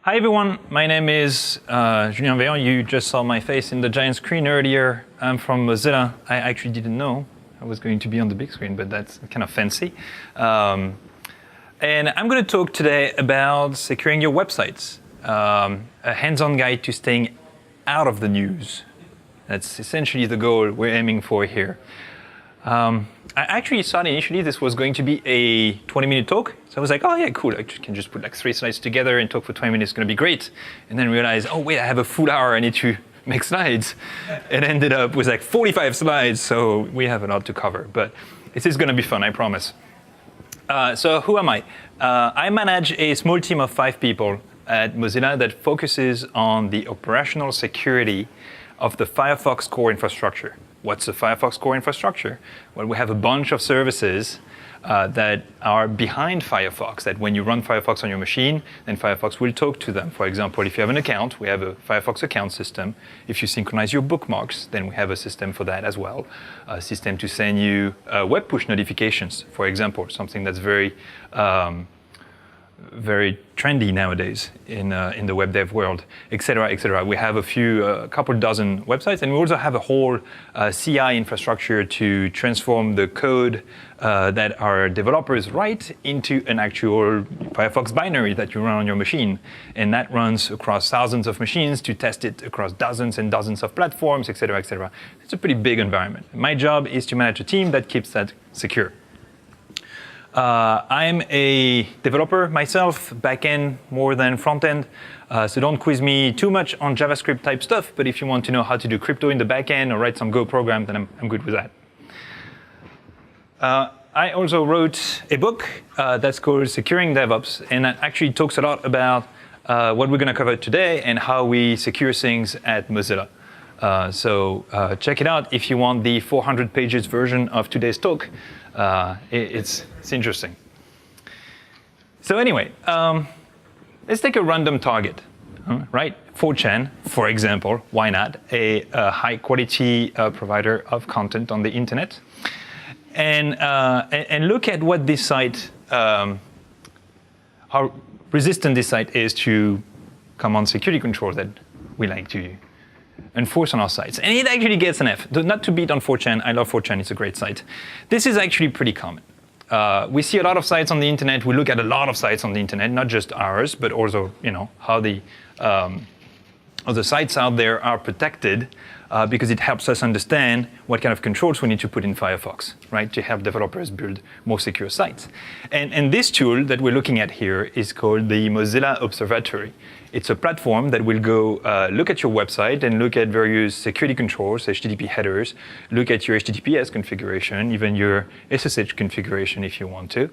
Hi everyone, my name is Julien Vehent. You just saw my face in the giant screen earlier. I'm from Mozilla. I actually didn't know I was going to be on the big screen, but that's kind of fancy. And I'm going to talk today about securing your websites, a hands-on guide to staying out of the news. That's essentially the goal we're aiming for here. I actually thought initially this was going to be a 20-minute talk. So I was like, oh yeah, cool. I can just put like 3 slides together and talk for 20 minutes. It's going to be great. And then realized, oh wait, I have a full hour. I need to make slides. It ended up with like 45 slides. So we have a lot to cover. But this is going to be fun, I promise. So who am I? I manage a small team of 5 people at Mozilla that focuses on the operational security of the Firefox core infrastructure. What's the Firefox core infrastructure? Well, we have a bunch of services that are behind Firefox, that when you run Firefox on your machine, then Firefox will talk to them. For example, if you have an account, we have a Firefox account system. If you synchronize your bookmarks, then we have a system for that as well. A system to send you web push notifications, for example, something that's very trendy nowadays in the web dev world, et cetera, et cetera. We have a couple dozen websites, and we also have a whole CI infrastructure to transform the code that our developers write into an actual Firefox binary that you run on your machine. And that runs across thousands of machines to test it across dozens and dozens of platforms, et cetera, et cetera. It's a pretty big environment. My job is to manage a team that keeps that secure. I'm a developer myself, back-end more than front-end, so don't quiz me too much on JavaScript type stuff, but if you want to know how to do crypto in the back-end or write some Go program, then I'm good with that. I also wrote a book that's called Securing DevOps, and that actually talks a lot about what we're going to cover today and how we secure things at Mozilla. So check it out if you want the 400 pages version of today's talk. It's interesting. So anyway, let's take a random target, right? 4chan, for example, why not? A high quality provider of content on the internet. And look at what this site, how resistant this site is to common security controls that we like to enforce on our sites. And it actually gets an F. Not to beat on 4chan, I love 4chan, it's a great site. This is actually pretty common. We see a lot of sites on the internet, we look at a lot of sites on the internet, not just ours, but also how the sites out there are protected because it helps us understand what kind of controls we need to put in Firefox, right, to help developers build more secure sites. And this tool that we're looking at here is called the Mozilla Observatory. It's a platform that will go look at your website and look at various security controls, HTTP headers, look at your HTTPS configuration, even your SSH configuration if you want to,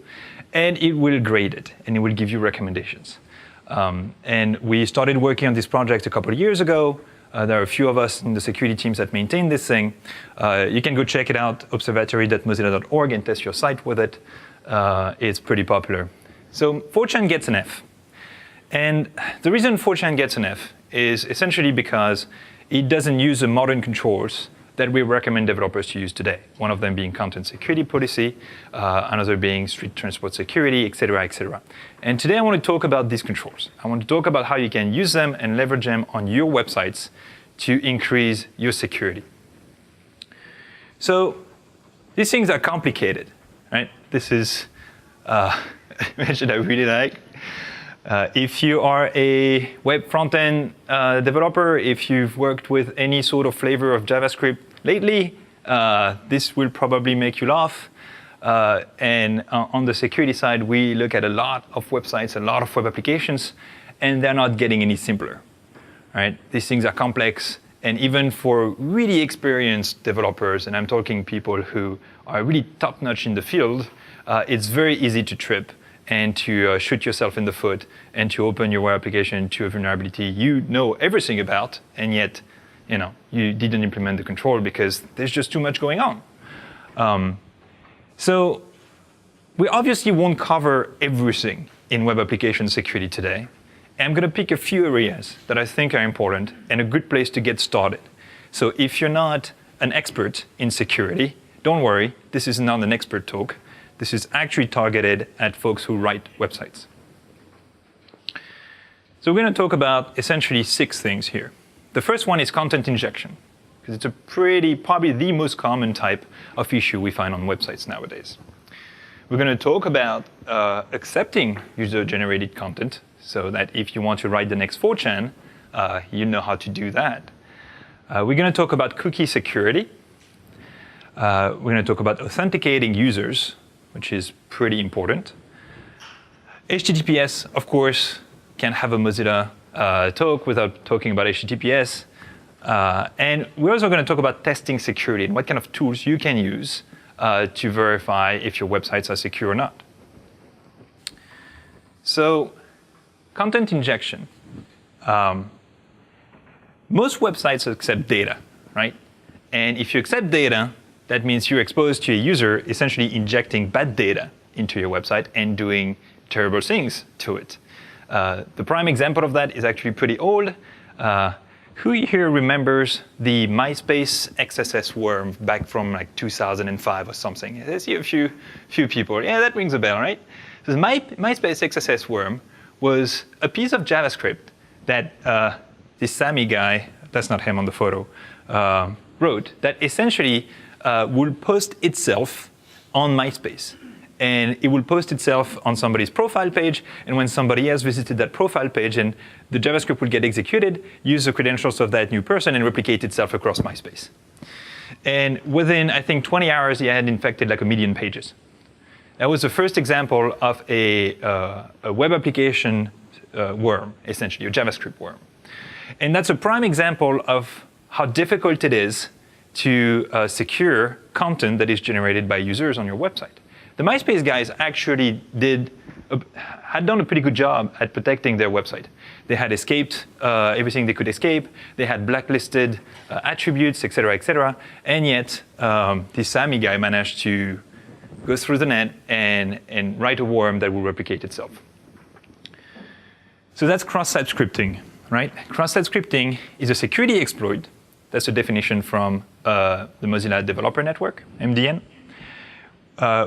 and it will grade it, and it will give you recommendations. And we started working on this project a couple of years ago. There are a few of us in the security teams that maintain this thing. You can go check it out, observatory.mozilla.org, and test your site with it. It's pretty popular. So 4chan gets an F. And the reason 4chan gets an F is essentially because it doesn't use the modern controls that we recommend developers to use today. One of them being content security policy, another being street transport security, et cetera, et cetera. And today I want to talk about these controls. I want to talk about how you can use them and leverage them on your websites to increase your security. So these things are complicated, right? This is a image I really like. If you are a web front-end developer, if you've worked with any sort of flavor of JavaScript lately, this will probably make you laugh. And on the security side, we look at a lot of websites, a lot of web applications, and they're not getting any simpler. Right? These things are complex, and even for really experienced developers, and I'm talking people who are really top-notch in the field, it's very easy to trip and to shoot yourself in the foot and to open your web application to a vulnerability you know everything about, and yet you didn't implement the control because there's just too much going on. So we obviously won't cover everything in web application security today. I'm going to pick a few areas that I think are important and a good place to get started. So if you're not an expert in security, don't worry, this is not an expert talk. This is actually targeted at folks who write websites. So we're going to talk about essentially 6 things here. The first one is content injection, because it's probably the most common type of issue we find on websites nowadays. We're going to talk about accepting user-generated content, so that if you want to write the next 4chan, you know how to do that. We're going to talk about cookie security. We're going to talk about authenticating users, which is pretty important. HTTPS, of course, can't have a Mozilla talk without talking about HTTPS. And we're also going to talk about testing security and what kind of tools you can use to verify if your websites are secure or not. So, content injection. Most websites accept data, right? And if you accept data, that means you're exposed to a user essentially injecting bad data into your website and doing terrible things to it. The prime example of that is actually pretty old. Who here remembers the MySpace XSS Worm back from like 2005 or something? I see a few people. Yeah, that rings a bell, right? So the MySpace XSS Worm was a piece of JavaScript that this Sammy guy, that's not him on the photo, wrote that essentially will post itself on MySpace. And it will post itself on somebody's profile page, and when somebody else visited that profile page, and the JavaScript will get executed, use the credentials of that new person, and replicate itself across MySpace. And within, I think, 20 hours, he had infected like 1 million pages. That was the first example of a web application worm, essentially, a JavaScript worm. And that's a prime example of how difficult it is to secure content that is generated by users on your website. The MySpace guys actually had done a pretty good job at protecting their website. They had escaped everything they could escape. They had blacklisted attributes, et cetera, and yet this Sammy guy managed to go through the net and write a worm that will replicate itself. So that's cross-site scripting, right? Cross-site scripting is a security exploit. That's a definition from the Mozilla Developer Network, MDN.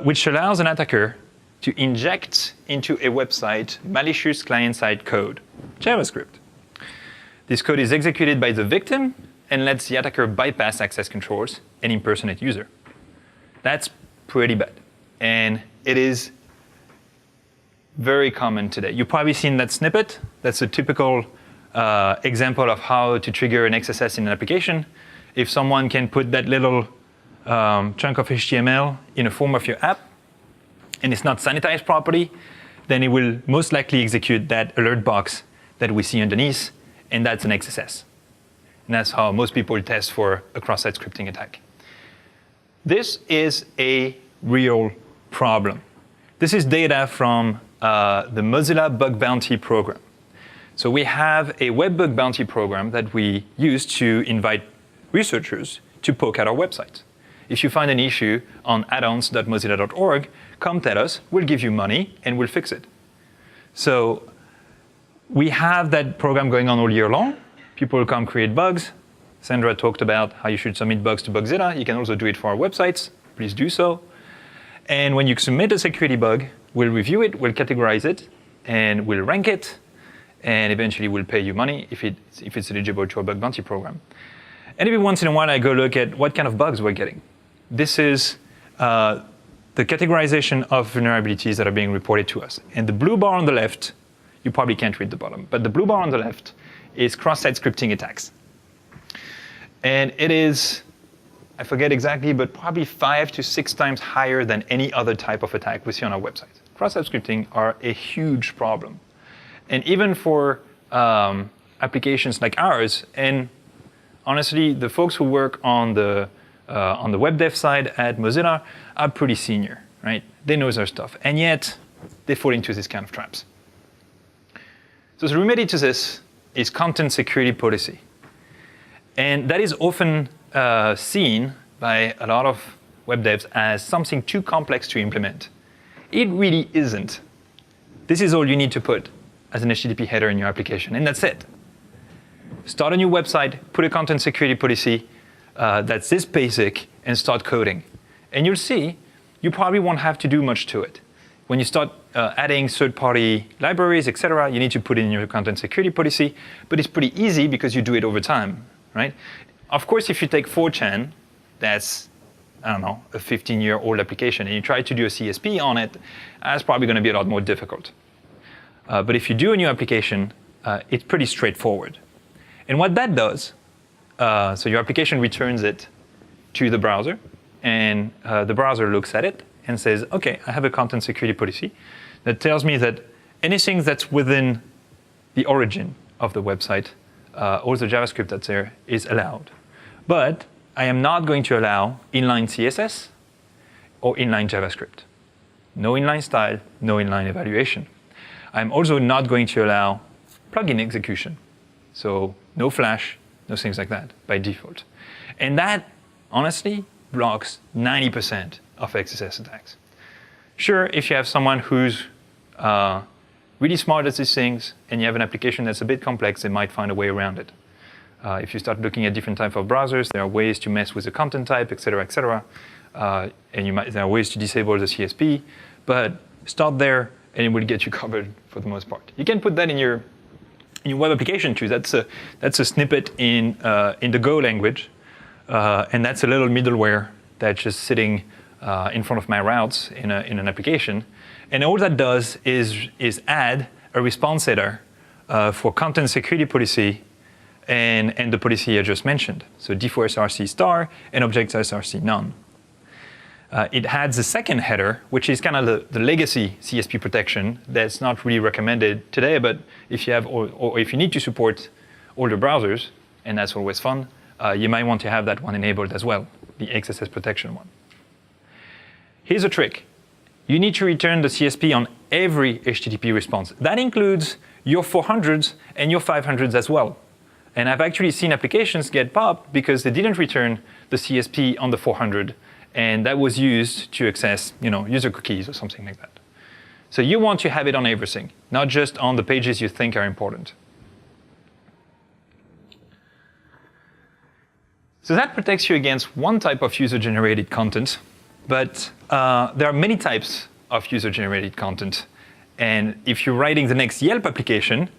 Which allows an attacker to inject into a website malicious client-side code, JavaScript. This code is executed by the victim and lets the attacker bypass access controls and impersonate user. That's pretty bad. And it is very common today. You've probably seen that snippet. That's a typical example of how to trigger an XSS in an application. If someone can put that little chunk of HTML in a form of your app, and it's not sanitized properly, then it will most likely execute that alert box that we see underneath, and that's an XSS. And that's how most people test for a cross-site scripting attack. This is a real problem. This is data from the Mozilla Bug Bounty program. So we have a web bug bounty program that we use to invite researchers to poke at our website. If you find an issue on addons.mozilla.org, come tell us, we'll give you money, and we'll fix it. So we have that program going on all year long. People will come create bugs. Sandra talked about how you should submit bugs to Bugzilla. You can also do it for our websites. Please do so. And when you submit a security bug, we'll review it, we'll categorize it, and we'll rank it, and eventually we'll pay you money if it's eligible to our bug bounty program. And every once in a while, I go look at what kind of bugs we're getting. This is the categorization of vulnerabilities that are being reported to us. And the blue bar on the left, you probably can't read the bottom, but the blue bar on the left is cross-site scripting attacks. And it is, I forget exactly, but probably 5 to 6 times higher than any other type of attack we see on our website. Cross-site scripting are a huge problem. And even for applications like ours, and honestly, the folks who work on the web dev side at Mozilla are pretty senior, right? They know their stuff, and yet they fall into this kind of traps. So the remedy to this is content security policy. And that is often seen by a lot of web devs as something too complex to implement. It really isn't. This is all you need to put as an HTTP header in your application, and that's it. Start a new website, put a content security policy that's this basic, and start coding. And you'll see, you probably won't have to do much to it. When you start adding third-party libraries, etc. You need to put in your content security policy, but it's pretty easy because you do it over time, right? Of course, if you take 4chan, that's, I don't know, a 15-year-old application, and you try to do a CSP on it, that's probably going to be a lot more difficult. But if you do a new application, it's pretty straightforward. And what that does, so your application returns it to the browser, and the browser looks at it and says, OK, I have a content security policy that tells me that anything that's within the origin of the website, all the JavaScript that's there, is allowed. But I am not going to allow inline CSS or inline JavaScript. No inline style, no inline evaluation. I'm also not going to allow plugin execution. So no Flash, no things like that by default. And that, honestly, blocks 90% of XSS attacks. Sure, if you have someone who's really smart at these things and you have an application that's a bit complex, they might find a way around it. If you start looking at different types of browsers, there are ways to mess with the content type, et cetera, et cetera. And there are ways to disable the CSP. But start there, and it will get you covered for the most part. You can put that in your web application too. That's a snippet in the Go language. And that's a little middleware that's just sitting in front of my routes in an application. And all that does is add a response header for content security policy and the policy I just mentioned. So D4SRC star and object SRC none. It adds a second header, which is kind of the legacy CSP protection that's not really recommended today, but if you have or if you need to support older browsers, and that's always fun, you might want to have that one enabled as well, the XSS protection one. Here's a trick. You need to return the CSP on every HTTP response. That includes your 400s and your 500s as well. And I've actually seen applications get popped because they didn't return the CSP on the 400, and that was used to access, user cookies or something like that. So you want to have it on everything, not just on the pages you think are important. So that protects you against one type of user-generated content, but there are many types of user-generated content. And if you're writing the next Yelp application,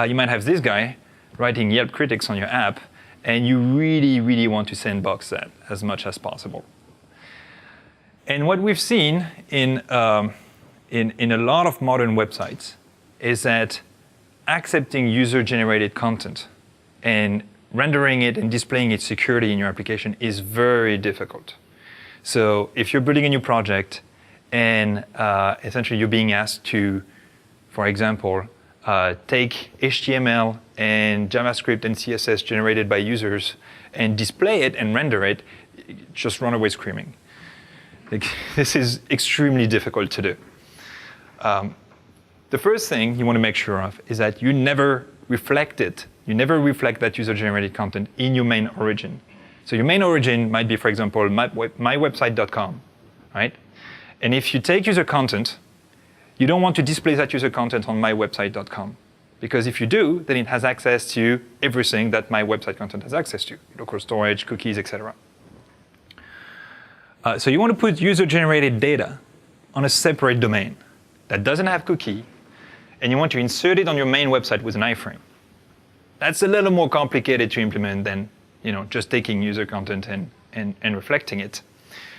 you might have this guy writing Yelp critics on your app, and you really, really want to sandbox that as much as possible. And what we've seen in a lot of modern websites is that accepting user-generated content and rendering it and displaying it securely in your application is very difficult. So if you're building a new project and essentially you're being asked to, for example, take HTML and JavaScript and CSS generated by users and display it and render it, just run away screaming. This is extremely difficult to do. The first thing you want to make sure of is that you never reflect it. You never reflect that user-generated content in your main origin. So your main origin might be, for example, mywebsite.com, right? And if you take user content, you don't want to display that user content on mywebsite.com. Because if you do, then it has access to everything that my website content has access to, local storage, cookies, etc. So you want to put user-generated data on a separate domain that doesn't have cookie, and you want to insert it on your main website with an iframe. That's a little more complicated to implement than just taking user content and reflecting it.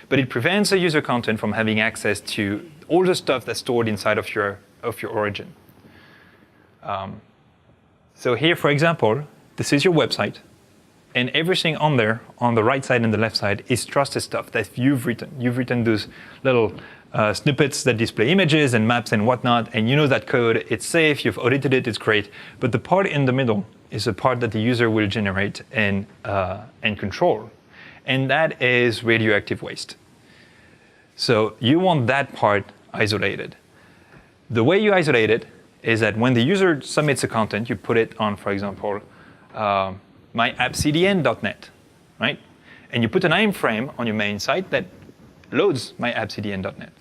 But it prevents the user content from having access to all the stuff that's stored inside of your origin. So here, for example, this is your website. And everything on there, on the right side and the left side, is trusted stuff that you've written. You've written those little snippets that display images and maps and whatnot, and you know that code, it's safe, you've audited it, it's great. But the part in the middle is the part that the user will generate and control. And that is radioactive waste. So you want that part isolated. The way you isolate it is that when the user submits a content, you put it on, for example, myappcdn.net, right? And you put an iframe on your main site that loads myappcdn.net.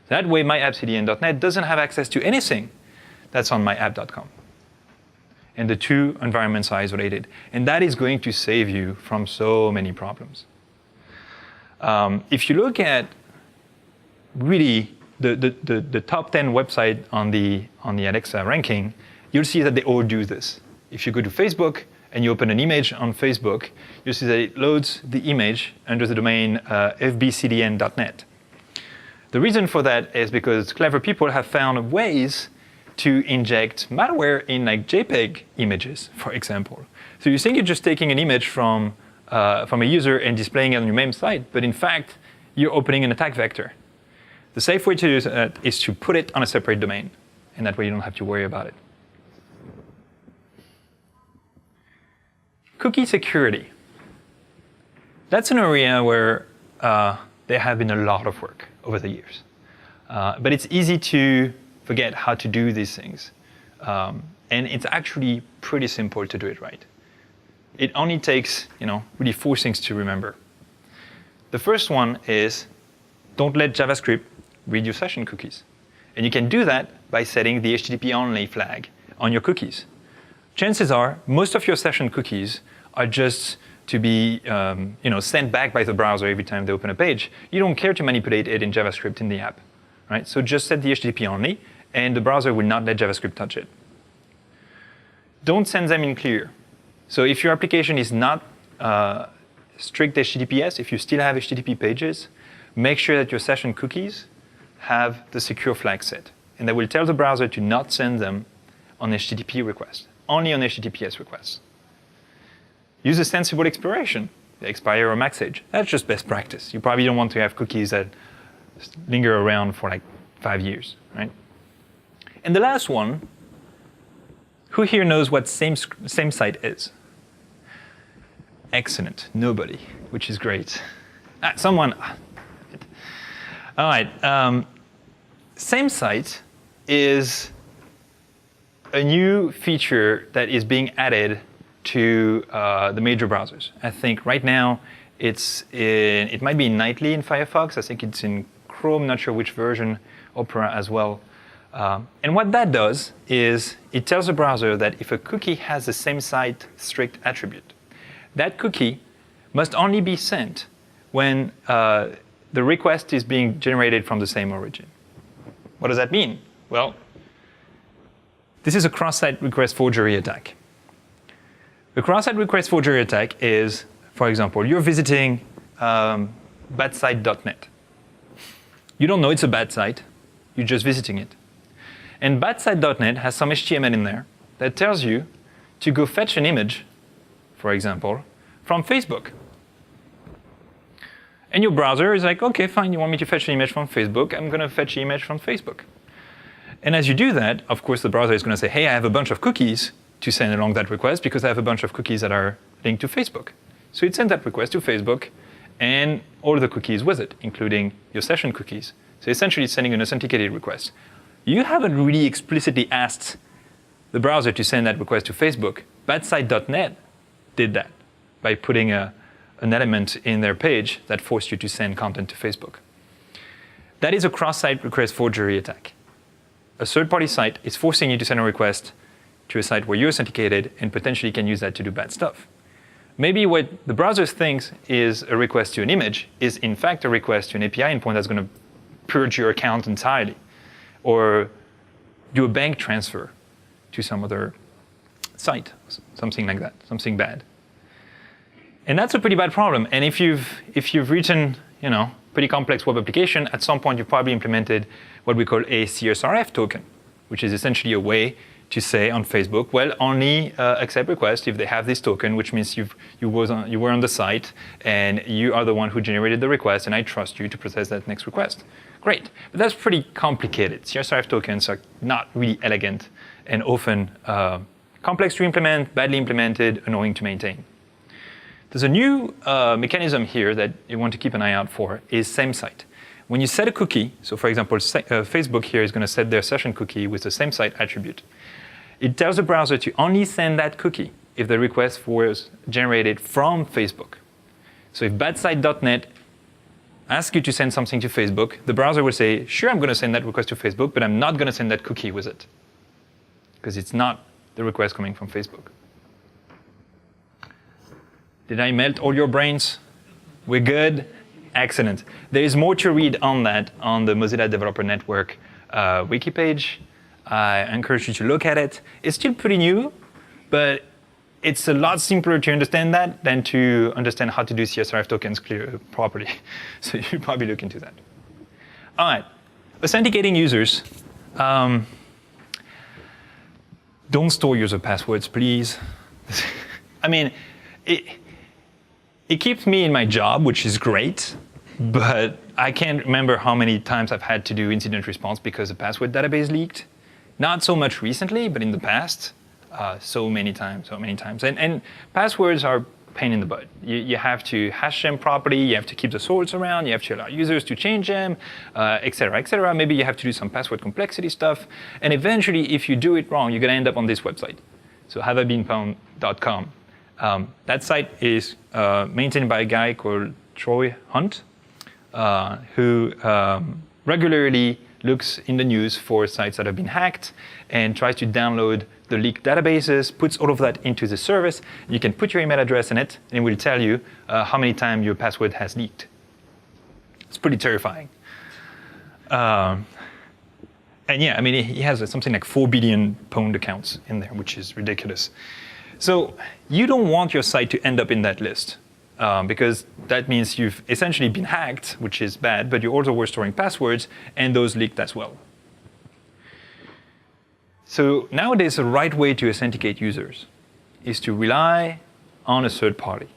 That way, myappcdn.net doesn't have access to anything that's on myapp.com. And the two environments are isolated. And that is going to save you from so many problems. If you look at really the top 10 website on the Alexa ranking, you'll see that they all do this. If you go to Facebook and you open an image on Facebook, you'll see that it loads the image under the domain fbcdn.net. The reason for that is because clever people have found ways to inject malware in like JPEG images, for example. So you think you're just taking an image from a user and displaying it on your main site, but in fact, you're opening an attack vector. The safe way to do that is to put it on a separate domain, and that way you don't have to worry about it. Cookie security. That's an area where there have been a lot of work over the years. But it's easy to forget how to do these things. And it's actually pretty simple to do it right. It only takes, really 4 things to remember. The first one is don't let JavaScript read your session cookies. And you can do that by setting the HTTP only flag on your cookies. Chances are most of your session cookies are just to be sent back by the browser every time they open a page. You don't care to manipulate it in JavaScript in the app. Right? So just set the HTTP only, and the browser will not let JavaScript touch it. Don't send them in clear. So if your application is not strict HTTPS, if you still have HTTP pages, make sure that your session cookies have the secure flag set. And that will tell the browser to not send them on HTTP requests, only on HTTPS requests. Use a sensible expiration, the expire or max age. That's just best practice. You probably don't want to have cookies that linger around for like 5 years, right? And the last one, who here knows what same site is? Excellent, nobody, which is great. Someone. All right, same site is a new feature that is being added to the major browsers. I think right now it might be nightly in Firefox. I think it's in Chrome, not sure which version, Opera as well. And what that does is it tells the browser that if a cookie has the same site strict attribute, that cookie must only be sent when the request is being generated from the same origin. What does that mean? Well, this is a cross-site request forgery attack. The cross-site request forgery attack is, for example, you're visiting badsite.net. You don't know it's a bad site. You're just visiting it. And badsite.net has some HTML in there that tells you to go fetch an image, for example, from Facebook. And your browser is like, OK, fine, you want me to fetch an image from Facebook? I'm going to fetch the image from Facebook. And as you do that, of course, the browser is going to say, hey, I have a bunch of cookies to send along that request because I have a bunch of cookies that are linked to Facebook. So it sends that request to Facebook and all the cookies with it, including your session cookies. So essentially, it's sending an authenticated request. You haven't really explicitly asked the browser to send that request to Facebook. Badsite.net did that by putting an element in their page that forced you to send content to Facebook. That is a cross-site request forgery attack. A third-party site is forcing you to send a request to a site where you're authenticated and potentially can use that to do bad stuff. Maybe what the browser thinks is a request to an image is in fact a request to an API endpoint that's going to purge your account entirely, or do a bank transfer to some other site, something like that, something bad. And that's a pretty bad problem. And if you've written, pretty complex web application, at some point you've probably implemented what we call a CSRF token, which is essentially a way to say on Facebook, well, only accept requests if they have this token, which means you were on the site and you are the one who generated the request, and I trust you to process that next request. Great, but that's pretty complicated. CSRF tokens are not really elegant and often complex to implement, badly implemented, annoying to maintain. There's a new mechanism here that you want to keep an eye out for, is same site. When you set a cookie, so for example, Facebook here is going to set their session cookie with the same site attribute. It tells the browser to only send that cookie if the request was generated from Facebook. So if badsite.net asks you to send something to Facebook, the browser will say, sure, I'm going to send that request to Facebook, but I'm not going to send that cookie with it, because it's not the request coming from Facebook. Did I melt all your brains? We're good? Excellent. There is more to read on that on the Mozilla Developer Network wiki page. I encourage you to look at it. It's still pretty new, but it's a lot simpler to understand that than to understand how to do CSRF tokens properly. So you should probably look into that. All right, authenticating users. Don't store user passwords, please. I mean, it keeps me in my job, which is great, but I can't remember how many times I've had to do incident response because the password database leaked. Not so much recently, but in the past, so many times. And passwords are a pain in the butt. You have to hash them properly, you have to keep the source around, you have to allow users to change them, et cetera, et cetera. Maybe you have to do some password complexity stuff. And eventually, if you do it wrong, you're going to end up on this website. So haveibeenpwned.com. That site is maintained by a guy called Troy Hunt, who regularly looks in the news for sites that have been hacked and tries to download the leaked databases, puts all of that into the service. You can put your email address in it, and it will tell you how many times your password has leaked. It's pretty terrifying. And yeah, I mean, he has something like 4 billion pwned accounts in there, which is ridiculous. So you don't want your site to end up in that list. Because that means you've essentially been hacked, which is bad, but you also were storing passwords, and those leaked as well. So nowadays, the right way to authenticate users is to rely on a third party.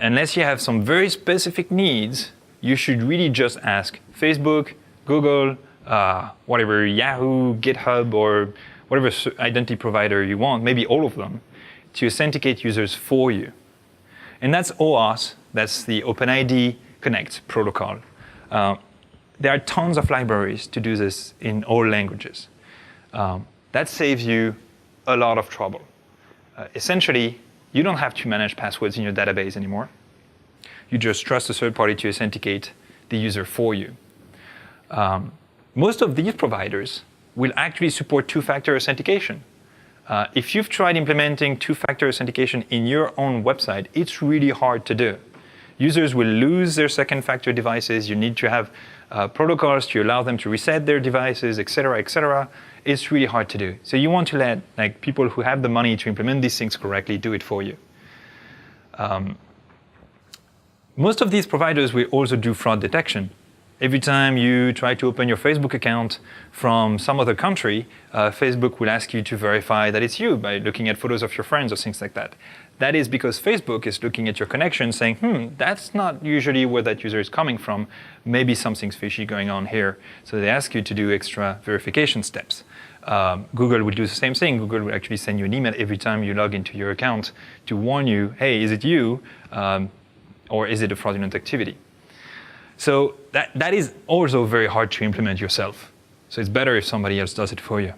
Unless you have some very specific needs, you should really just ask Facebook, Google, whatever, Yahoo, GitHub, or whatever identity provider you want, maybe all of them, to authenticate users for you. And that's OAuth, that's the OpenID Connect protocol. There are tons of libraries to do this in all languages. That saves you a lot of trouble. Essentially, you don't have to manage passwords in your database anymore. You just trust a third party to authenticate the user for you. Most of these providers will actually support two-factor authentication. If you've tried implementing two-factor authentication in your own website, it's really hard to do. Users will lose their second-factor devices. You need to have protocols to allow them to reset their devices, et cetera, et cetera. It's really hard to do. So you want to let people who have the money to implement these things correctly do it for you. Most of these providers will also do fraud detection. Every time you try to open your Facebook account from some other country, Facebook will ask you to verify that it's you by looking at photos of your friends or things like that. That is because Facebook is looking at your connection saying, that's not usually where that user is coming from. Maybe something's fishy going on here. So they ask you to do extra verification steps. Google will do the same thing. Google will actually send you an email every time you log into your account to warn you, hey, is it you? Or is it a fraudulent activity? So that is also very hard to implement yourself. So it's better if somebody else does it for you.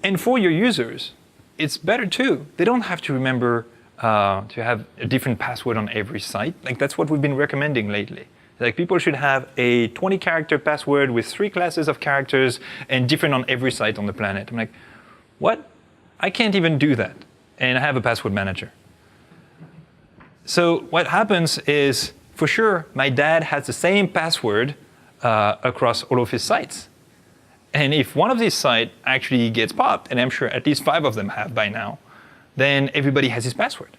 And for your users, it's better too. They don't have to remember to have a different password on every site. Like that's what we've been recommending lately. Like people should have a 20-character password with 3 classes of characters and different on every site on the planet. I'm like, what? I can't even do that. And I have a password manager. So what happens is, for sure, my dad has the same password across all of his sites. And if one of these sites actually gets popped, and I'm sure at least 5 of them have by now, then everybody has his password.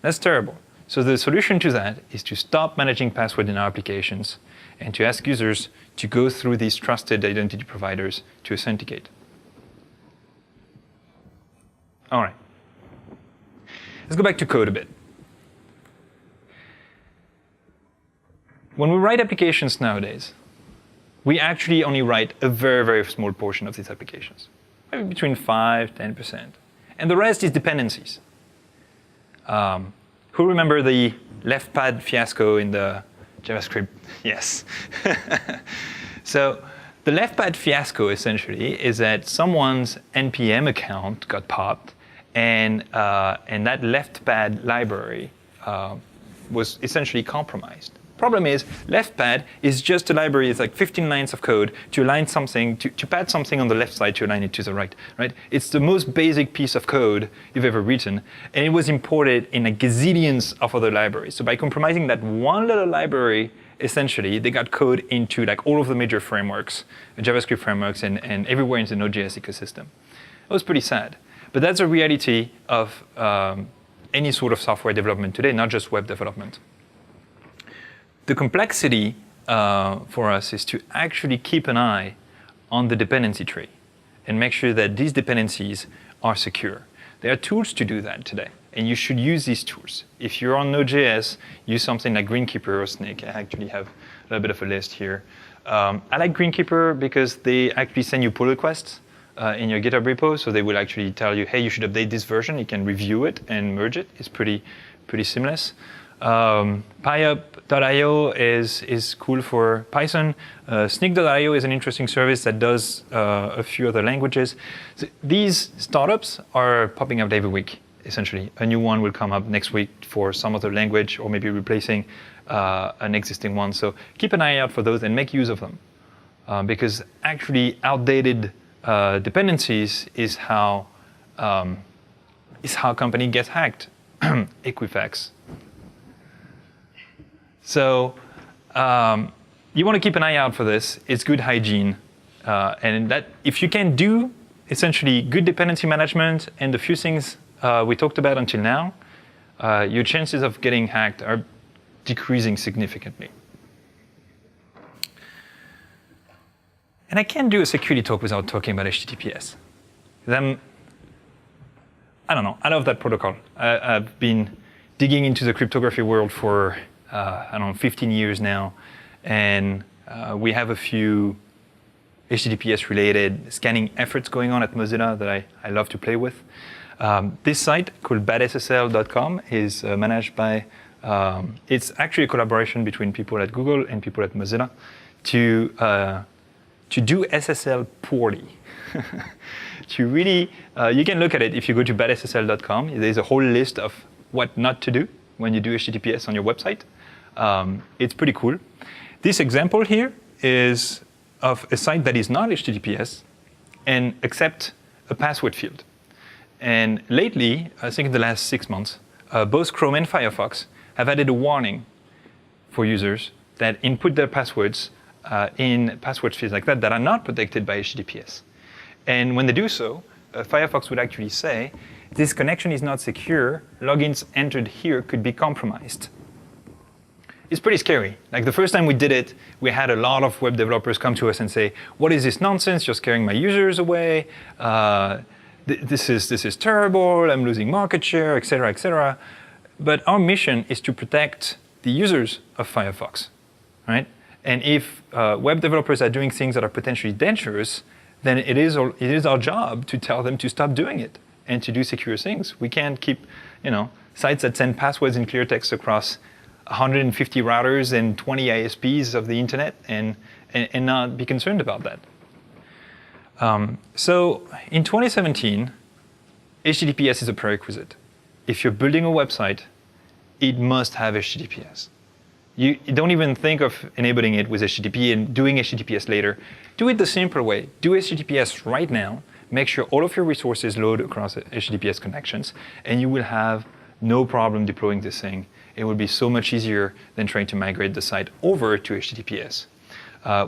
That's terrible. So the solution to that is to stop managing password in our applications and to ask users to go through these trusted identity providers to authenticate. All right. Let's go back to code a bit. When we write applications nowadays, we actually only write a very, very small portion of these applications, maybe between 5, 10%. And the rest is dependencies. Who remember the left pad fiasco in the JavaScript? Yes. So the left pad fiasco essentially is that someone's NPM account got popped, and that left pad library was essentially compromised. Problem is, left pad is just a library. It's like 15 lines of code to align something, to pad something on the left side to align it to the right. It's the most basic piece of code you've ever written, and it was imported in a gazillions of other libraries. So by compromising that one little library, essentially, they got code into like all of the major frameworks, JavaScript frameworks, and everywhere in the Node.js ecosystem. It was pretty sad. But that's a reality of any sort of software development today, not just web development. The complexity for us is to actually keep an eye on the dependency tree and make sure that these dependencies are secure. There are tools to do that today, and you should use these tools. If you're on Node.js, use something like Greenkeeper or Snake. I actually have a little bit of a list here. I like Greenkeeper because they actually send you pull requests in your GitHub repo, so they will actually tell you, hey, you should update this version. You can review it and merge it. It's pretty seamless. PyUp.io is cool for Python. Snyk.io is an interesting service that does a few other languages. So these startups are popping up every week, essentially. A new one will come up next week for some other language or maybe replacing an existing one. So keep an eye out for those and make use of them. Because actually outdated dependencies is how company gets hacked. Equifax. So you want to keep an eye out for this. It's good hygiene. And that if you can do essentially good dependency management and the few things we talked about until now, your chances of getting hacked are decreasing significantly. And I can't do a security talk without talking about HTTPS. I don't know, I love that protocol. I've been digging into the cryptography world for 15 years now, and we have a few HTTPS-related scanning efforts going on at Mozilla that I love to play with. This site called badssl.com is managed by, it's actually a collaboration between people at Google and people at Mozilla to do SSL poorly. To really, you can look at it if you go to badssl.com. There's a whole list of what not to do when you do HTTPS on your website. It's pretty cool. This example here is of a site that is not HTTPS and accept a password field. And lately, I think in the last 6 months, both Chrome and Firefox have added a warning for users that input their passwords in password fields like that are not protected by HTTPS. And when they do so, Firefox would actually say, this connection is not secure. Logins entered here could be compromised. It's pretty scary. Like the first time we did it, we had a lot of web developers come to us and say, what is this nonsense? You're scaring my users away. This is terrible. I'm losing market share, et cetera, et cetera. But our mission is to protect the users of Firefox, right? And if web developers are doing things that are potentially dangerous, then it is our job to tell them to stop doing it and to do secure things. We can't keep, sites that send passwords in clear text across 150 routers and 20 ISPs of the internet and not be concerned about that. So in 2017, HTTPS is a prerequisite. If you're building a website, it must have HTTPS. You don't even think of enabling it with HTTP and doing HTTPS later. Do it the simple way. Do HTTPS right now. Make sure all of your resources load across HTTPS connections, and you will have no problem deploying this thing. It will be so much easier than trying to migrate the site over to HTTPS.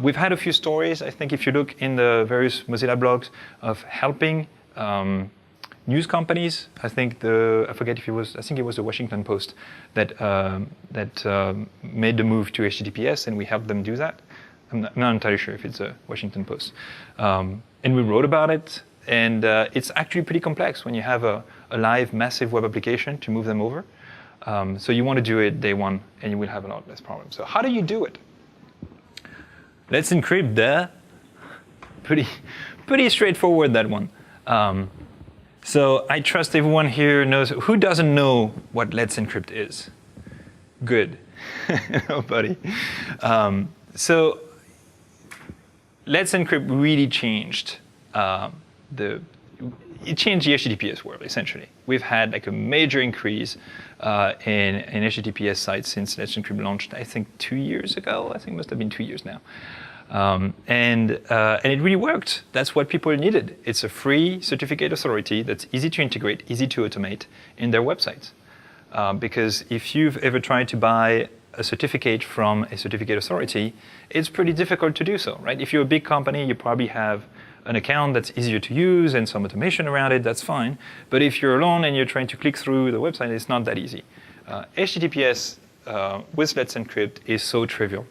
We've had a few stories, I think, if you look in the various Mozilla blogs, of helping news companies. I think I think it was the Washington Post that made the move to HTTPS, and we helped them do that. I'm not entirely sure if it's a Washington Post. And we wrote about it, and it's actually pretty complex when you have a live, massive web application to move them over. So you want to do it day one, and you will have a lot less problems. So how do you do it? Let's encrypt there. Pretty straightforward, that one. So I trust everyone here knows. Who doesn't know what Let's Encrypt is? Good. Nobody. So Let's Encrypt really changed it changed the HTTPS world, essentially. We've had like a major increase in HTTPS sites since Let's Encrypt launched, I think 2 years ago. I think it must have been 2 years now. And it really worked. That's what people needed. It's a free certificate authority that's easy to integrate, easy to automate in their websites. Because if you've ever tried to buy a certificate from a certificate authority, it's pretty difficult to do so, right? If you're a big company, you probably have an account that's easier to use and some automation around it, that's fine. But if you're alone and you're trying to click through the website, it's not that easy. HTTPS with Let's Encrypt is so trivial.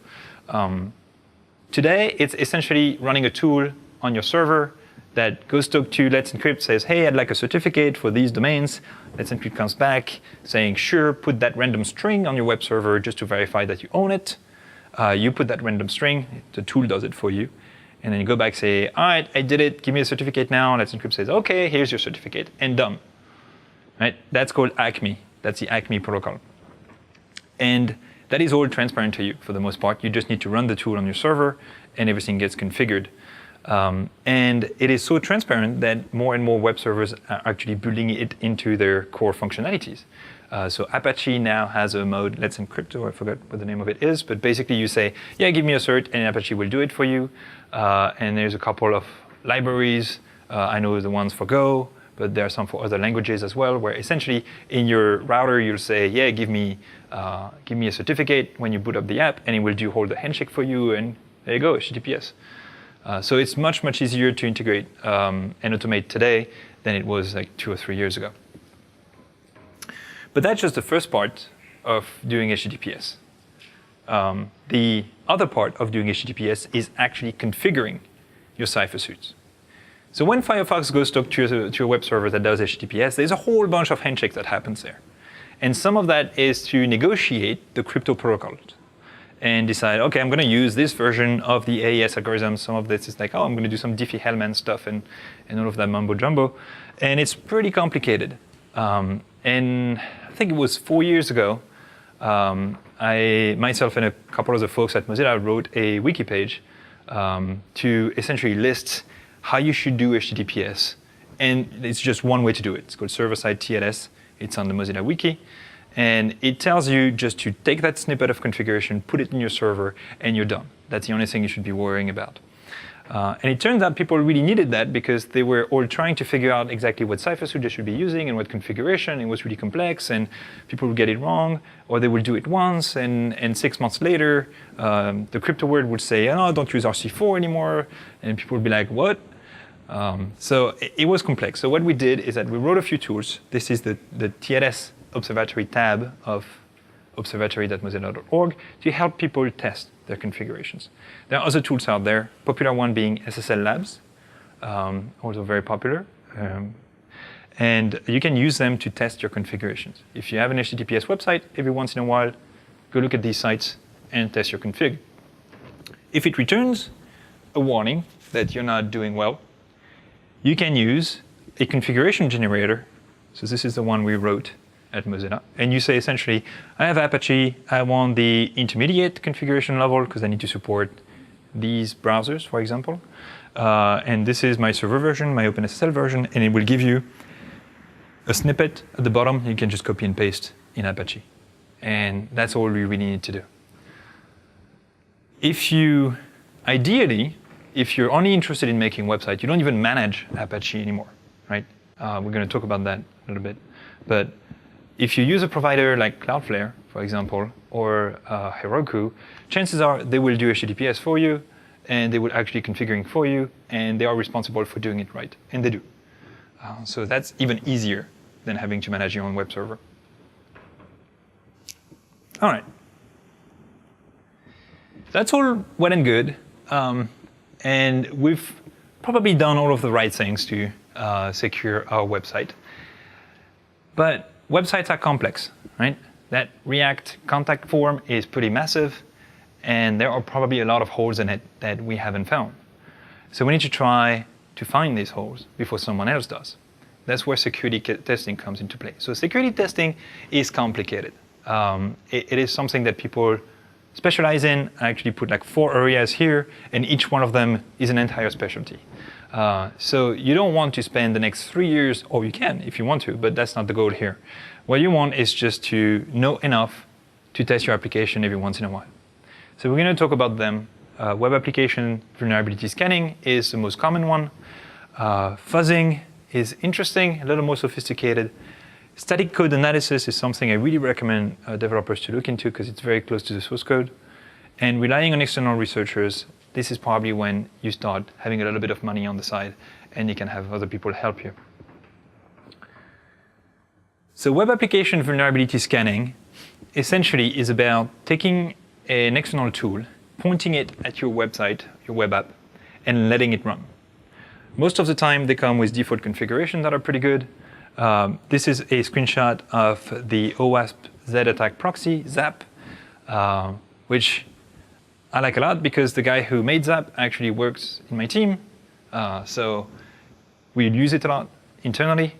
Today, it's essentially running a tool on your server that goes to Let's Encrypt, says, hey, I'd like a certificate for these domains. Let's Encrypt comes back saying, sure, put that random string on your web server just to verify that you own it. You put that random string, the tool does it for you. And then you go back, say, all right, I did it, give me a certificate now. Let's Encrypt says, okay, here's your certificate, and done. Right? That's called ACME. That's the ACME protocol. And that is all transparent to you for the most part. You just need to run the tool on your server, and everything gets configured. And it is so transparent that more and more web servers are actually building it into their core functionalities. So Apache now has a mode, Let's Encrypt, or I forgot what the name of it is, but basically you say, yeah, give me a cert, and Apache will do it for you. And there's a couple of libraries. I know the ones for Go, but there are some for other languages as well, where essentially in your router you'll say, yeah, give me a certificate when you boot up the app, and it will do hold the handshake for you, and there you go, HTTPS. So it's much, much easier to integrate and automate today than it was like 2 or 3 years ago. But that's just the first part of doing HTTPS. The other part of doing HTTPS is actually configuring your cipher suits. So when Firefox goes to talk to a web server that does HTTPS, there's a whole bunch of handshakes that happens there. And some of that is to negotiate the crypto protocol and decide, okay, I'm going to use this version of the AES algorithm. Some of this is like, oh, I'm going to do some Diffie-Hellman stuff and all of that mumbo jumbo. And it's pretty complicated. And I think it was 4 years ago, I, myself and a couple of the folks at Mozilla wrote a wiki page to essentially list how you should do HTTPS. And it's just one way to do it. It's called server-side TLS. It's on the Mozilla wiki. And it tells you just to take that snippet of configuration, put it in your server, and you're done. That's the only thing you should be worrying about. And it turns out people really needed that because they were all trying to figure out exactly what cipher suit they should be using and what configuration. It was really complex, and people would get it wrong, or they would do it once, and 6 months later, the crypto world would say, oh, don't use RC4 anymore, and people would be like, what? So it was complex. So what we did is that we wrote a few tools. This is the TLS Observatory tab of observatory.mozilla.org to help people test their configurations. There are other tools out there, popular one being SSL Labs, also very popular. And you can use them to test your configurations. If you have an HTTPS website, every once in a while, go look at these sites and test your config. If it returns a warning that you're not doing well, you can use a configuration generator. So this is the one we wrote at Mozilla. And you say essentially, I have Apache, I want the intermediate configuration level because I need to support these browsers, for example. And this is my server version, my OpenSSL version, and it will give you a snippet at the bottom. You can just copy and paste in Apache. And that's all we really need to do. Ideally, if you're only interested in making websites, you don't even manage Apache anymore, right? We're going to talk about that a little bit. But if you use a provider like Cloudflare, for example, or Heroku, chances are they will do HTTPS for you, and they will actually configuring for you, and they are responsible for doing it right, and they do. So that's even easier than having to manage your own web server. All right. That's all well and good. And we've probably done all of the right things to secure our website. But websites are complex, right? That React contact form is pretty massive, and there are probably a lot of holes in it that we haven't found. So we need to try to find these holes before someone else does. That's where security testing comes into play. So security testing is complicated. It is something that people specialize in. I actually put like 4 areas here, and each one of them is an entire specialty. So you don't want to spend the next 3 years, or you can if you want to, but that's not the goal here. What you want is just to know enough to test your application every once in a while. So we're going to talk about them. Web application vulnerability scanning is the most common one. Fuzzing is interesting, a little more sophisticated. Static code analysis is something I really recommend developers to look into because it's very close to the source code. And relying on external researchers, this is probably when you start having a little bit of money on the side and you can have other people help you. So web application vulnerability scanning essentially is about taking an external tool, pointing it at your website, your web app, and letting it run. Most of the time, they come with default configurations that are pretty good. This is a screenshot of the OWASP Z attack proxy, ZAP, which I like a lot because the guy who made ZAP actually works in my team. So we use it a lot internally.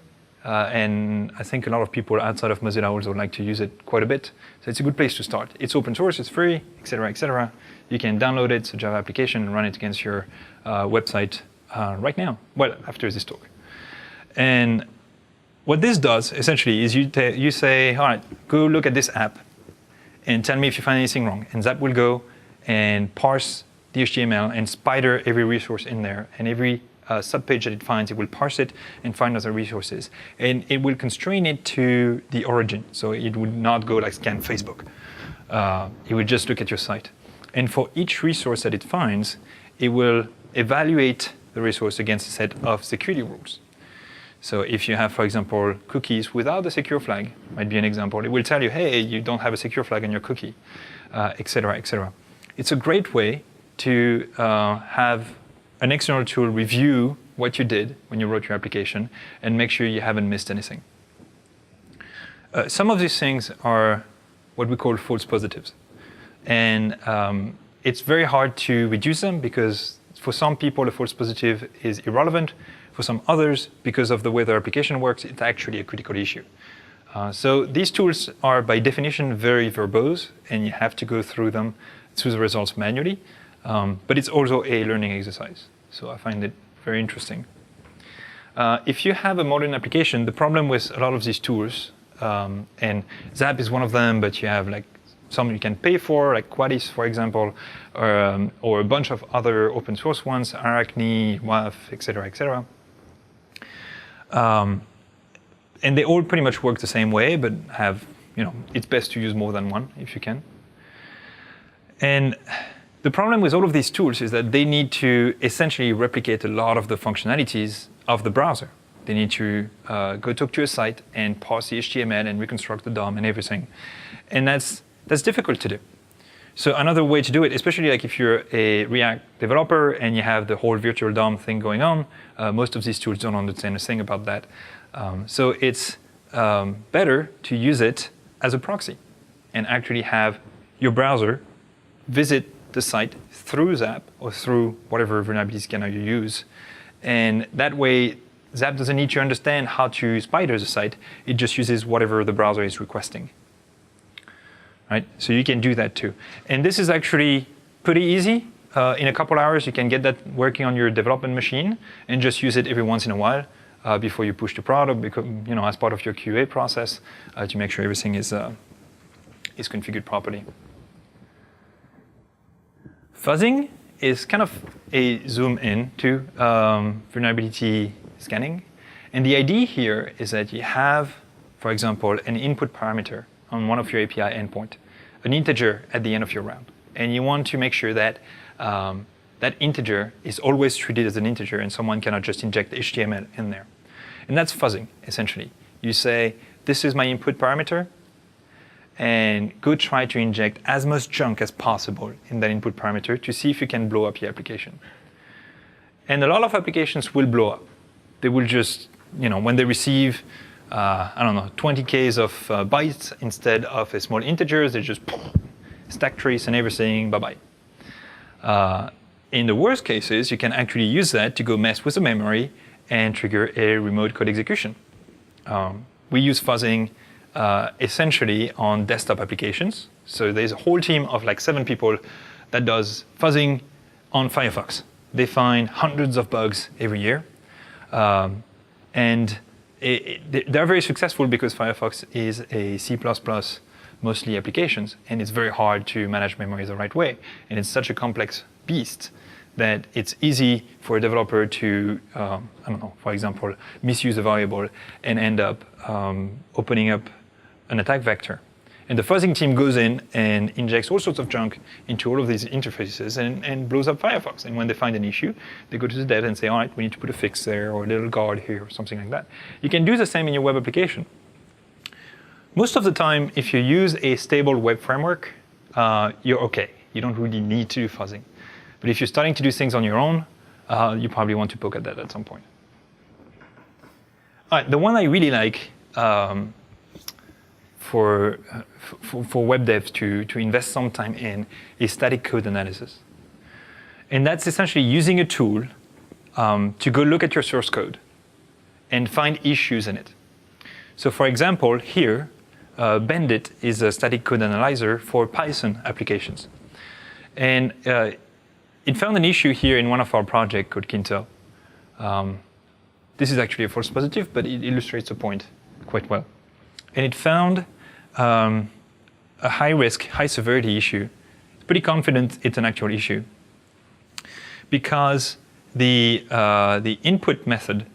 And I think a lot of people outside of Mozilla also like to use it quite a bit. So it's a good place to start. It's open source, it's free, etc., etc. You can download it, it's a Java application, and run it against your website right now. Well, after this talk. And what this does, essentially, is you say, all right, go look at this app and tell me if you find anything wrong. And Zap will go and parse the HTML and spider every resource in there. And every subpage that it finds, it will parse it and find other resources. And it will constrain it to the origin. So it would not go like scan Facebook. It would just look at your site. And for each resource that it finds, it will evaluate the resource against a set of security rules. So if you have, for example, cookies without a secure flag, might be an example, it will tell you, hey, you don't have a secure flag on your cookie, et cetera, et cetera. It's a great way to have an external tool review what you did when you wrote your application and make sure you haven't missed anything. Some of these things are what we call false positives. And it's very hard to reduce them because for some people, a false positive is irrelevant. For some others, because of the way their application works, it's actually a critical issue. So these tools are by definition very verbose, and you have to go through them, through the results manually. But it's also a learning exercise. So I find it very interesting. If you have a modern application, the problem with a lot of these tools, and Zap is one of them, but you have like some you can pay for, like Quadis, for example, or a bunch of other open source ones, Arachne, WAF, et cetera, and they all pretty much work the same way, but have, it's best to use more than one if you can. And the problem with all of these tools is that they need to essentially replicate a lot of the functionalities of the browser. They need to go talk to a site and parse the HTML and reconstruct the DOM and everything. And that's difficult to do. So another way to do it, especially like if you're a React developer and you have the whole virtual DOM thing going on, most of these tools don't understand a thing about that. So it's better to use it as a proxy and actually have your browser visit the site through Zap or through whatever vulnerability scanner you use. And that way, Zap doesn't need to understand how to spider the site. It just uses whatever the browser is requesting. Right? So you can do that too. And this is actually pretty easy. In a couple hours, you can get that working on your development machine and just use it every once in a while before you push the product, because, as part of your QA process to make sure everything is configured properly. Fuzzing is kind of a zoom in to vulnerability scanning. And the idea here is that you have, for example, an input parameter on one of your API endpoint, an integer at the end of your round. And you want to make sure that that integer is always treated as an integer and someone cannot just inject HTML in there. And that's fuzzing, essentially. You say, this is my input parameter, and go try to inject as much junk as possible in that input parameter to see if you can blow up your application. And a lot of applications will blow up. They will just, when they receive 20Ks of bytes instead of a small integers, they just stack trace and everything, bye-bye. In the worst cases, you can actually use that to go mess with the memory and trigger a remote code execution. We use fuzzing essentially on desktop applications. So there's a whole team of like 7 people that does fuzzing on Firefox. they find hundreds of bugs every year. And they're very successful because Firefox is a C++ mostly applications, and it's very hard to manage memory the right way. And it's such a complex beast that it's easy for a developer to, I don't know, for example, misuse a variable and end up opening up an attack vector. And the fuzzing team goes in and injects all sorts of junk into all of these interfaces and blows up Firefox. And when they find an issue, they go to the dev and say, all right, we need to put a fix there or a little guard here or something like that. You can do the same in your web application. Most of the time, if you use a stable web framework, you're OK. You don't really need to do fuzzing. But if you're starting to do things on your own, you probably want to poke at that at some point. All right, the one I really like for web devs to invest some time in is static code analysis. And that's essentially using a tool to go look at your source code and find issues in it. So for example, here, Bandit is a static code analyzer for Python applications. And it found an issue here in one of our projects called Kinto. This is actually a false positive, but it illustrates the point quite well. And it found a high-risk, high-severity issue. It's pretty confident it's an actual issue because the input method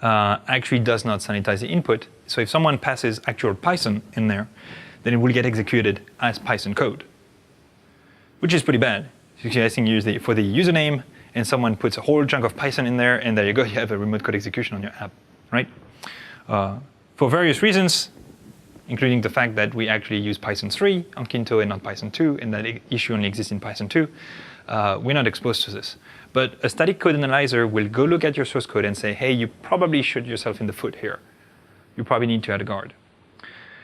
actually does not sanitize the input. So if someone passes actual Python in there, then it will get executed as Python code, which is pretty bad. I think you use for the username, and someone puts a whole chunk of Python in there, and there you go, you have a remote code execution on your app, right? For various reasons, including the fact that we actually use Python 3 on Kinto and not Python 2, and that issue only exists in Python 2, we're not exposed to this. But a static code analyzer will go look at your source code and say, hey, you probably shot yourself in the foot here. You probably need to add a guard.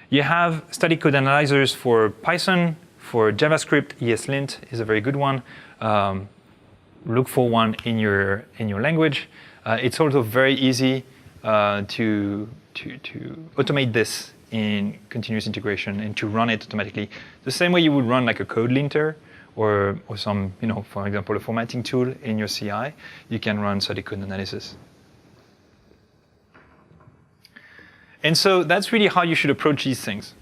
You have static code analyzers for Python, for JavaScript. ESLint is a very good one. Look for one in your language. It's also very easy to automate this in continuous integration and to run it automatically. The same way you would run like a code linter or some, for example, a formatting tool in your CI, you can run static code analysis. And so that's really how you should approach these things.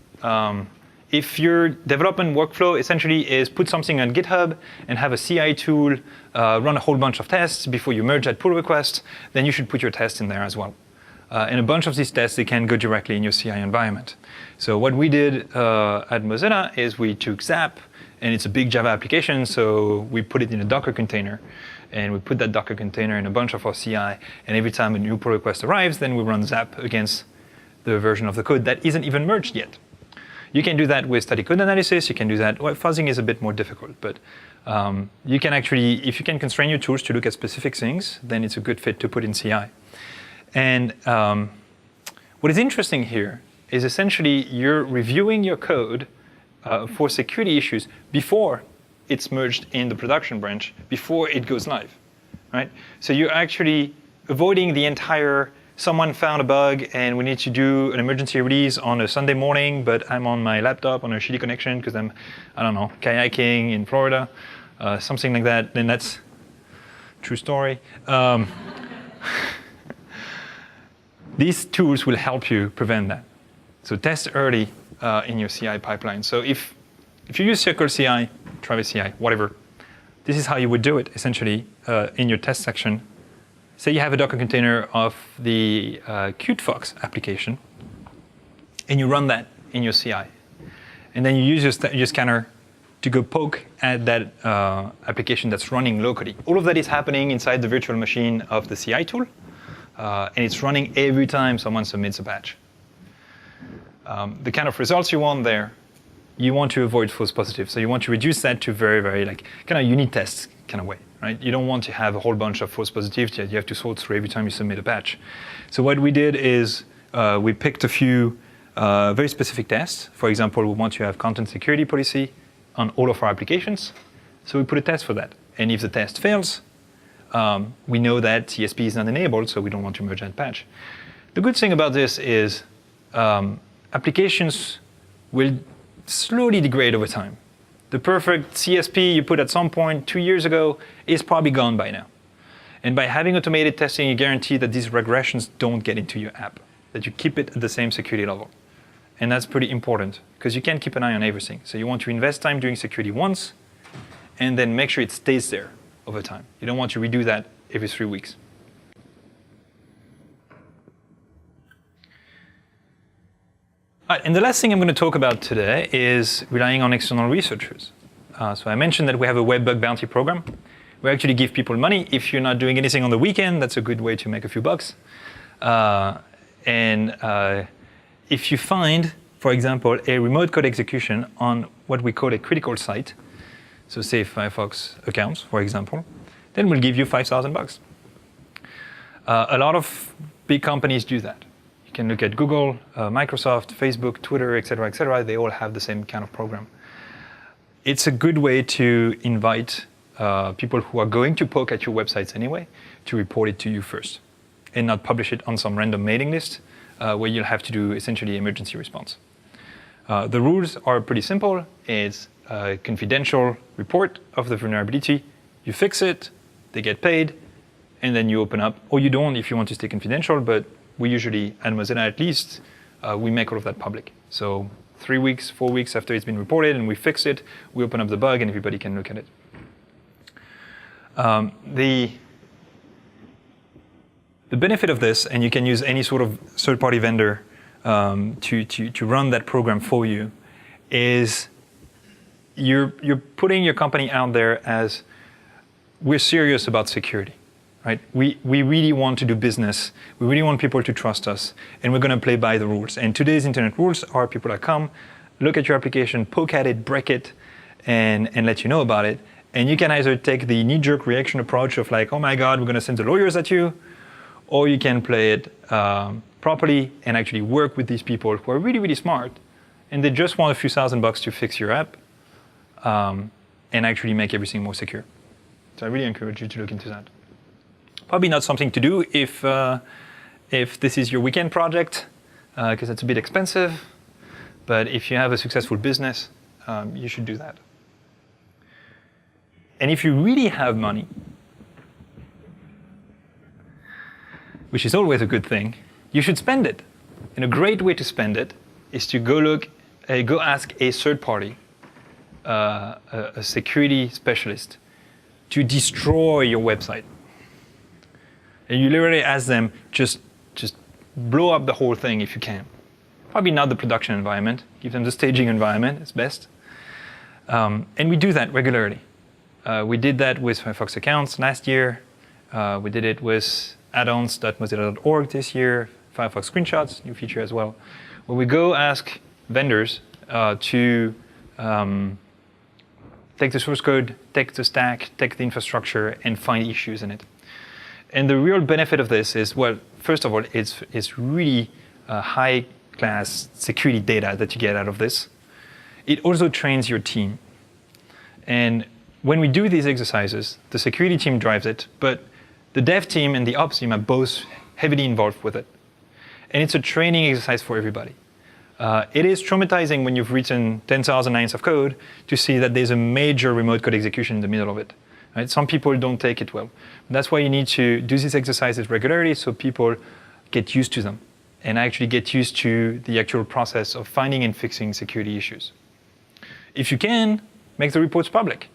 If your development workflow essentially is put something on GitHub and have a CI tool, run a whole bunch of tests before you merge that pull request, then you should put your tests in there as well. And a bunch of these tests, they can go directly in your CI environment. So what we did at Mozilla is we took Zap, and it's a big Java application, so we put it in a Docker container. And we put that Docker container in a bunch of our CI, and every time a new pull request arrives, then we run Zap against the version of the code that isn't even merged yet. You can do that with static code analysis. You can do that. Well, fuzzing is a bit more difficult, but you can actually, if you can constrain your tools to look at specific things, then it's a good fit to put in CI. And what is interesting here is essentially you're reviewing your code for security issues before it's merged in the production branch, before it goes live, right? So you're actually avoiding the entire someone found a bug and we need to do an emergency release on a Sunday morning, but I'm on my laptop on a shitty connection because I'm, I don't know, kayaking in Florida, something like that, then that's true story. These tools will help you prevent that. So test early in your CI pipeline. So if you use Circle CI, Travis CI, whatever, this is how you would do it essentially in your test section. Say you have a Docker container of the CuteFox application, and you run that in your CI. And then you use your scanner to go poke at that application that's running locally. All of that is happening inside the virtual machine of the CI tool, and it's running every time someone submits a patch. The kind of results you want there, you want to avoid false positives. So you want to reduce that to very, very kind of unit tests kind of way. Right? You don't want to have a whole bunch of false positives that you have to sort through every time you submit a patch. So what we did is we picked a few very specific tests. For example, we want to have content security policy on all of our applications. So we put a test for that. And if the test fails, we know that TSP is not enabled, so we don't want to merge that patch. The good thing about this is applications will slowly degrade over time. The perfect CSP you put at some point 2 years ago is probably gone by now. And by having automated testing, you guarantee that these regressions don't get into your app, that you keep it at the same security level. And that's pretty important because you can't keep an eye on everything. So you want to invest time doing security once and then make sure it stays there over time. You don't want to redo that every 3 weeks. All right, and the last thing I'm going to talk about today is relying on external researchers. So I mentioned that we have a web bug bounty program. We actually give people money. If you're not doing anything on the weekend, that's a good way to make a few bucks. If you find, for example, a remote code execution on what we call a critical site, so say Firefox accounts, for example, then we'll give you $5,000. A lot of big companies do that. You can look at Google, Microsoft, Facebook, Twitter, et cetera, they all have the same kind of program. It's a good way to invite people who are going to poke at your websites anyway to report it to you first and not publish it on some random mailing list where you'll have to do essentially emergency response. The rules are pretty simple. It's a confidential report of the vulnerability. You fix it, they get paid, and then you open up, or you don't if you want to stay confidential, but we usually, at Mozilla at least, we make all of that public. So 3 weeks, 4 weeks after it's been reported and we fix it, we open up the bug and everybody can look at it. The benefit of this, and you can use any sort of third-party vendor to run that program for you, is you're putting your company out there as we're serious about security, right? We really want to do business. We really want people to trust us, and we're going to play by the rules. And today's internet rules are people that come, look at your application, poke at it, break it, and let you know about it. And you can either take the knee-jerk reaction approach of like, oh my God, we're going to send the lawyers at you, or you can play it properly and actually work with these people who are really, really smart, and they just want a few $1,000 to fix your app and actually make everything more secure. So I really encourage you to look into that. Probably not something to do if this is your weekend project, because it's a bit expensive, but if you have a successful business, you should do that. And if you really have money, which is always a good thing, you should spend it. And a great way to spend it is to go ask a third party, a security specialist, to destroy your website. And you literally ask them, just blow up the whole thing if you can. Probably not the production environment. Give them the staging environment, it's best. And we do that regularly. We did that with Firefox accounts last year. We did it with addons.mozilla.org this year, Firefox screenshots, new feature as well, where we go ask vendors to take the source code, take the stack, take the infrastructure, and find issues in it. And the real benefit of this is, well, first of all, it's really high-class security data that you get out of this. It also trains your team. And when we do these exercises, the security team drives it, but the dev team and the ops team are both heavily involved with it. And it's a training exercise for everybody. It is traumatizing when you've written 10,000 lines of code to see that there's a major remote code execution in the middle of it. Right? Some people don't take it well. That's why you need to do these exercises regularly so people get used to them and actually get used to the actual process of finding and fixing security issues. If you can, make the reports public.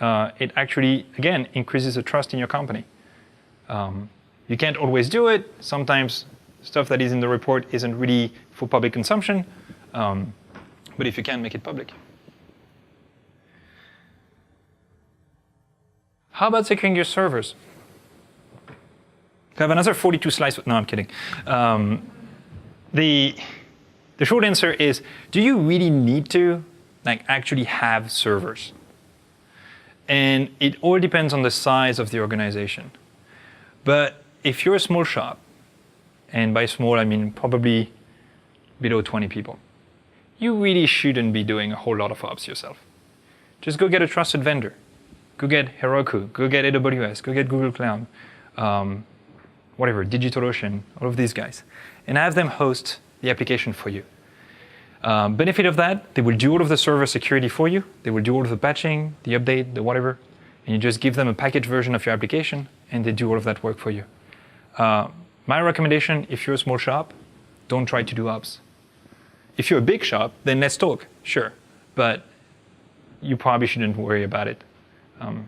It actually, again, increases the trust in your company. You can't always do it. Sometimes stuff that is in the report isn't really for public consumption. But if you can, make it public. How about securing your servers? I have another 42 slides. No, I'm kidding. The short answer is, do you really need to actually have servers? And it all depends on the size of the organization. But if you're a small shop, and by small I mean probably below 20 people, you really shouldn't be doing a whole lot of ops yourself. Just go get a trusted vendor. Go get Heroku, go get AWS, go get Google Cloud, whatever, DigitalOcean, all of these guys, and have them host the application for you. Benefit of that, they will do all of the server security for you. They will do all of the patching, the update, the whatever. And you just give them a packaged version of your application, and they do all of that work for you. My recommendation, if you're a small shop, don't try to do ops. If you're a big shop, then let's talk, sure. But you probably shouldn't worry about it. And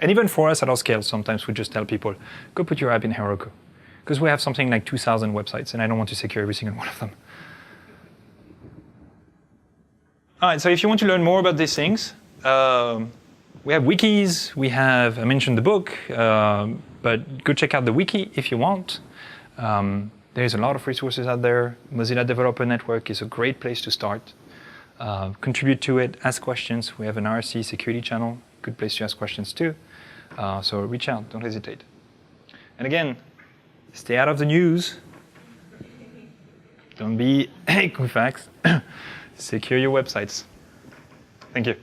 even for us at our scale, sometimes we just tell people, go put your app in Heroku. Because we have something like 2,000 websites, and I don't want to secure every single one of them. All right, so if you want to learn more about these things, we have wikis. We have, I mentioned the book, but go check out the wiki if you want. There's a lot of resources out there. Mozilla Developer Network is a great place to start. Contribute to it, ask questions. We have an RSC security channel, good place to ask questions too. So reach out, don't hesitate. And again, stay out of the news. Don't be Equifax. Secure your websites. Thank you.